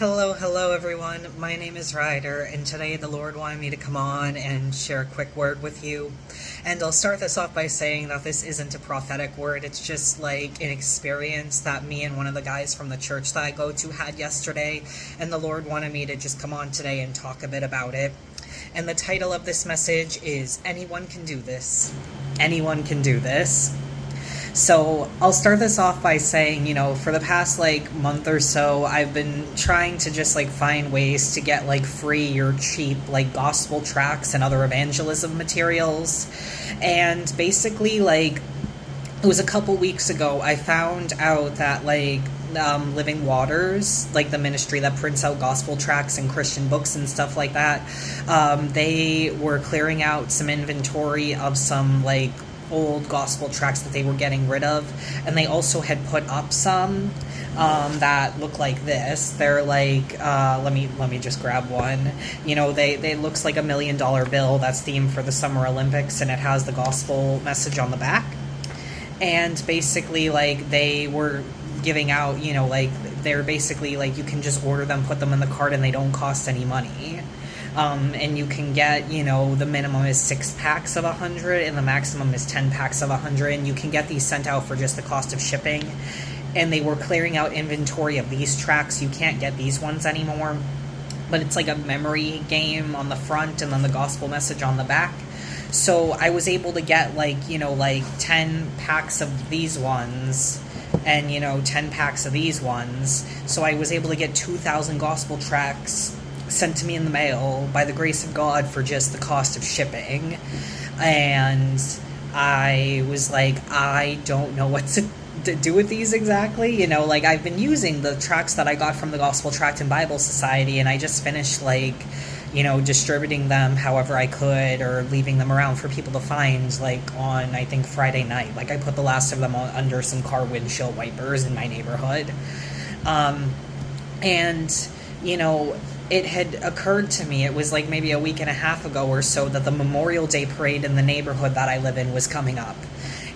Hello everyone. My name is Ryder, and today the Lord wanted me to come on and share a quick word with you. And I'll start this off by saying that this isn't a prophetic word, it's just like an experience that me and one of the guys from the church that I go to had yesterday, and the Lord wanted me to just come on today and talk a bit about it. And the title of this message is Anyone Can Do This. Anyone can do this. So I'll start this off by saying, for the past month or so, I've been trying to just find ways to get free or cheap gospel tracts and other evangelism materials. And basically it was a couple weeks ago I found out that Living Waters, the ministry that prints out gospel tracts and Christian books and stuff like that, they were clearing out some inventory of some old gospel tracts that they were getting rid of, and they also had put up some that look like this. They're let me just grab one. They looks like $1 million bill that's themed for the Summer Olympics, and it has the gospel message on the back. And basically they were giving out, they're basically you can just order them, put them in the cart, and they don't cost any money. And you can get, the minimum is 6 packs of 100 and the maximum is 10 packs of 100, and you can get these sent out for just the cost of shipping. And they were clearing out inventory of these tracks. You can't get these ones anymore, but it's like a memory game on the front and then the gospel message on the back. So I was able to get 10 packs of these ones and 10 packs of these ones. So I was able to get 2,000 gospel tracts sent to me in the mail by the grace of God for just the cost of shipping. And I was I don't know what to do with these exactly. I've been using the tracts that I got from the Gospel Tract and Bible Society, and I just finished distributing them however I could, or leaving them around for people to find on, I think, Friday night. I put the last of them under some car windshield wipers in my neighborhood. And it had occurred to me, it was maybe a week and a half ago or so, that the Memorial Day parade in the neighborhood that I live in was coming up.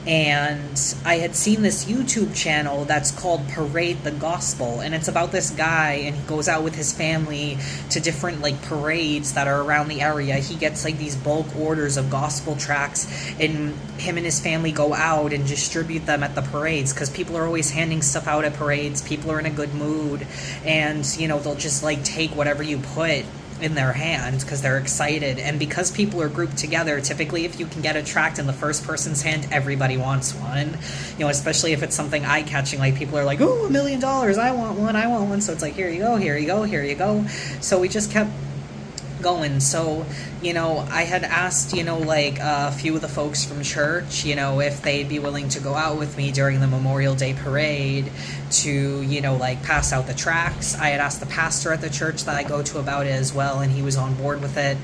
And I had seen this YouTube channel that's called Parade the Gospel, and it's about this guy, and he goes out with his family to different parades that are around the area. He gets these bulk orders of gospel tracts, and him and his family go out and distribute them at the parades, because people are always handing stuff out at parades. People are in a good mood, and they'll just take whatever you put in their hand because they're excited. And because people are grouped together, typically if you can get a tract in the first person's hand, everybody wants one, especially if it's something eye-catching. People are "Oh, $1 million, I want one." So it's here you go. So we just kept going. So I had asked a few of the folks from church if they'd be willing to go out with me during the Memorial Day parade to pass out the tracts. I had asked the pastor at the church that I go to about it as well, and he was on board with it.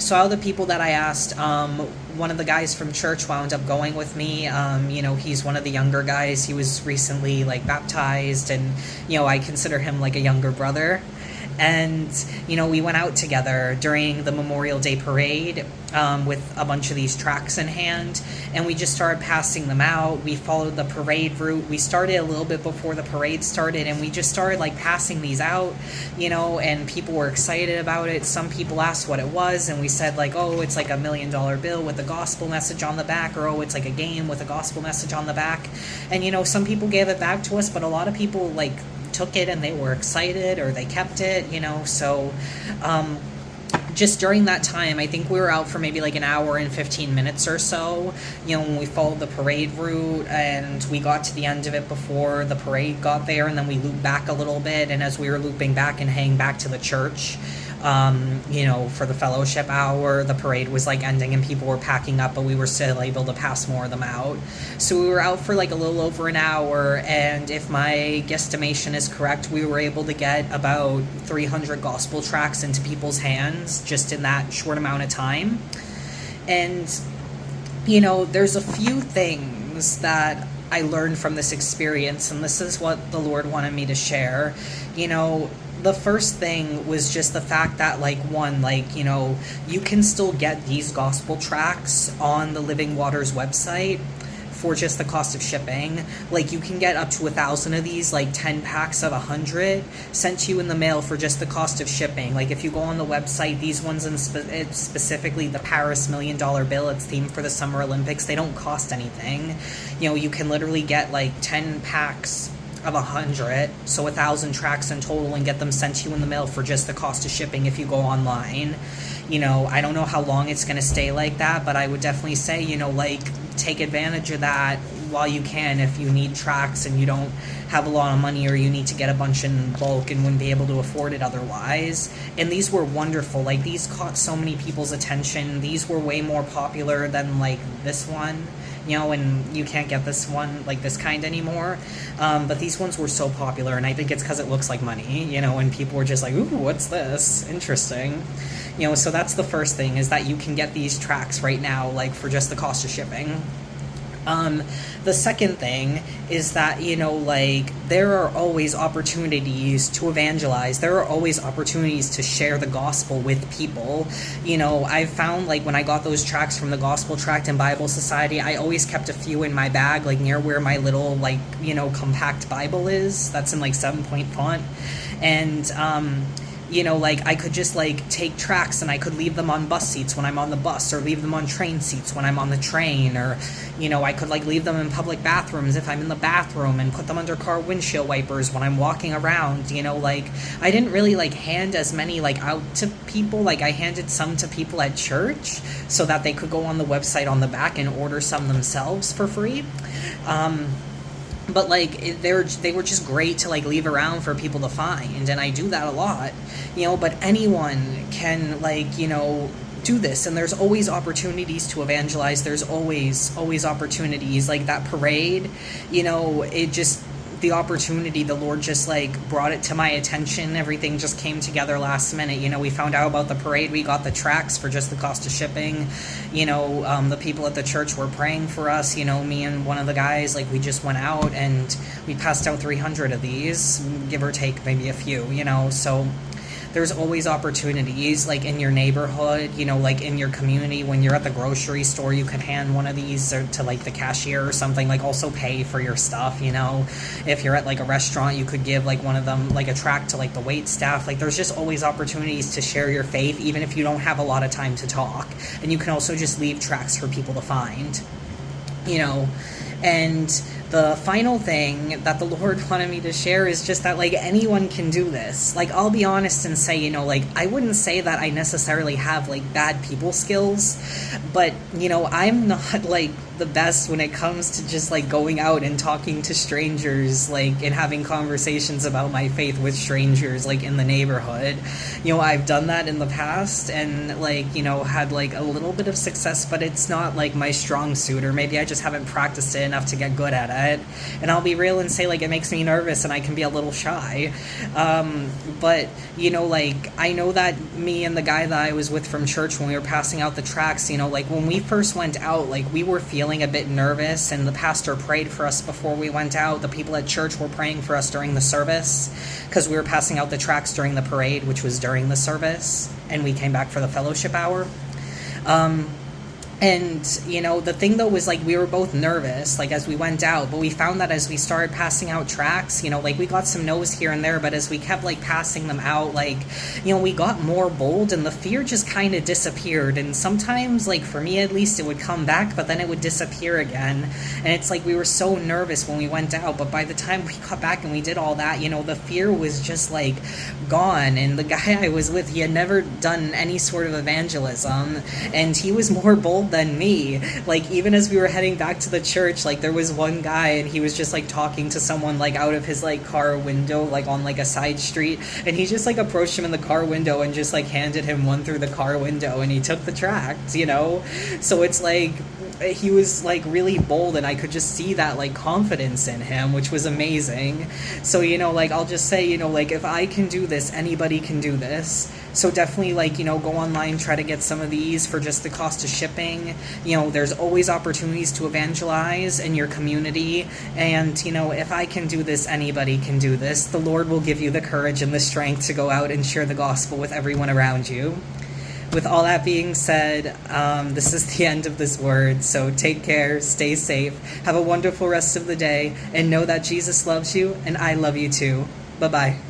So out of the people that I asked, one of the guys from church wound up going with me. He's one of the younger guys. He was recently baptized, and I consider him a younger brother. And, we went out together during the Memorial Day parade with a bunch of these tracts in hand, and we just started passing them out. We followed the parade route. We started a little bit before the parade started, and we just started passing these out, and people were excited about it. Some people asked what it was, and we said oh, it's $1 million bill with the gospel message on the back, or oh, it's a game with a gospel message on the back. And, some people gave it back to us, but a lot of people took it and they were excited, or they kept it, so just during that time, I think we were out for maybe an hour and 15 minutes or so, when we followed the parade route, and we got to the end of it before the parade got there, and then we looped back a little bit. And as we were looping back and heading back to the church, for the fellowship hour, the parade was ending and people were packing up, but we were still able to pass more of them out. So we were out for a little over an hour, and if my guesstimation is correct, we were able to get about 300 gospel tracts into people's hands just in that short amount of time. And there's a few things that I learned from this experience, and this is what the Lord wanted me to share. The first thing was just the fact that you can still get these gospel tracts on the Living Waters website for just the cost of shipping. Like, you can get up to 1,000 of these, like 10 packs of 100 sent to you in the mail for just the cost of shipping. Like, if you go on the website, these ones, it's specifically the Paris $1 million bill, it's themed for the Summer Olympics, they don't cost anything. You know, you can literally get like 10 packs of 100, so 1,000 tracts in total, and get them sent to you in the mail for just the cost of shipping if you go online. You know, I don't know how long it's going to stay like that, but I would definitely say, you know, like, take advantage of that while you can if you need tracts and you don't have a lot of money, or you need to get a bunch in bulk and wouldn't be able to afford it otherwise. And these were wonderful. Like, these caught so many people's attention. These were way more popular than, like, this one. You know, and you can't get this one, like this kind anymore. But these ones were so popular, and I think it's because it looks like money, you know, and people were just like, ooh, what's this? Interesting. You know, so that's the first thing, is that you can get these tracts right now, like, for just the cost of shipping. The second thing is that, you know, like, there are always opportunities to evangelize. There are always opportunities to share the gospel with people. You know, I've found, like, when I got those tracts from the Gospel Tract and Bible Society, I always kept a few in my bag, like, near where my little, like, you know, compact Bible is. That's in, like, 7-point font. And, you know, like, I could just, like, take tracts and I could leave them on bus seats when I'm on the bus, or leave them on train seats when I'm on the train, or, you know, I could, like, leave them in public bathrooms if I'm in the bathroom, and put them under car windshield wipers when I'm walking around. You know, like, I didn't really, like, hand as many, like, out to people. Like, I handed some to people at church so that they could go on the website on the back and order some themselves for free. But, like, they were just great to, like, leave around for people to find, and I do that a lot, you know. But anyone can, like, you know, do this, and there's always opportunities to evangelize. There's always opportunities. Like, that parade, you know, it just, the opportunity, the Lord just, like, brought it to my attention. Everything just came together last minute. You know, we found out about the parade, we got the tracts for just the cost of shipping. You know, the people at the church were praying for us. You know, me and one of the guys, like, we just went out and we passed out 300 of these, give or take maybe a few, you know. So there's always opportunities, like, in your neighborhood, you know, like, in your community. When you're at the grocery store, you can hand one of these to, like, the cashier or something. Like, also pay for your stuff, you know. If you're at, like, a restaurant, you could give, like, one of them, like, a tract to, like, the wait staff. Like, there's just always opportunities to share your faith, even if you don't have a lot of time to talk. And you can also just leave tracts for people to find, you know. And the final thing that the Lord wanted me to share is just that, like, anyone can do this. Like, I'll be honest and say, you know, like, I wouldn't say that I necessarily have, like, bad people skills, but, you know, I'm not, like, the best when it comes to just, like, going out and talking to strangers, like, and having conversations about my faith with strangers, like, in the neighborhood. You know, I've done that in the past and, like, you know, had, like, a little bit of success, but it's not, like, my strong suit, or maybe I just haven't practiced it enough to get good at it. And I'll be real and say, like, it makes me nervous and I can be a little shy. But, you know, like, I know that me and the guy that I was with from church, when we were passing out the tracts, you know, like, when we first went out, like, we were feeling a bit nervous, and the pastor prayed for us before we went out. The people at church were praying for us during the service, because we were passing out the tracts during the parade, which was during the service, and we came back for the fellowship hour. And, you know, the thing, though, was, like, we were both nervous, like, as we went out, but we found that as we started passing out tracts, you know, like, we got some no's here and there, but as we kept, like, passing them out, like, you know, we got more bold, and the fear just kind of disappeared. And sometimes, like, for me at least, it would come back, but then it would disappear again. And it's like we were so nervous when we went out, but by the time we got back and we did all that, you know, the fear was just, like, gone. And the guy I was with, he had never done any sort of evangelism, and he was more bold than me. Like, even as we were heading back to the church, like, there was one guy and he was just, like, talking to someone, like, out of his, like, car window, like, on, like, a side street, and he just, like, approached him in the car window and just, like, handed him one through the car window, and he took the tract, you know. So it's like, he was, like, really bold, and I could just see that, like, confidence in him, which was amazing. So, you know, like, I'll just say, you know, like, if I can do this, anybody can do this. So definitely, like, you know, go online, try to get some of these for just the cost of shipping. You know, there's always opportunities to evangelize in your community. And, you know, if I can do this, anybody can do this. The Lord will give you the courage and the strength to go out and share the gospel with everyone around you. with all that being said, this is the end of this word. So take care, stay safe, have a wonderful rest of the day, and know that Jesus loves you and I love you too. Bye bye.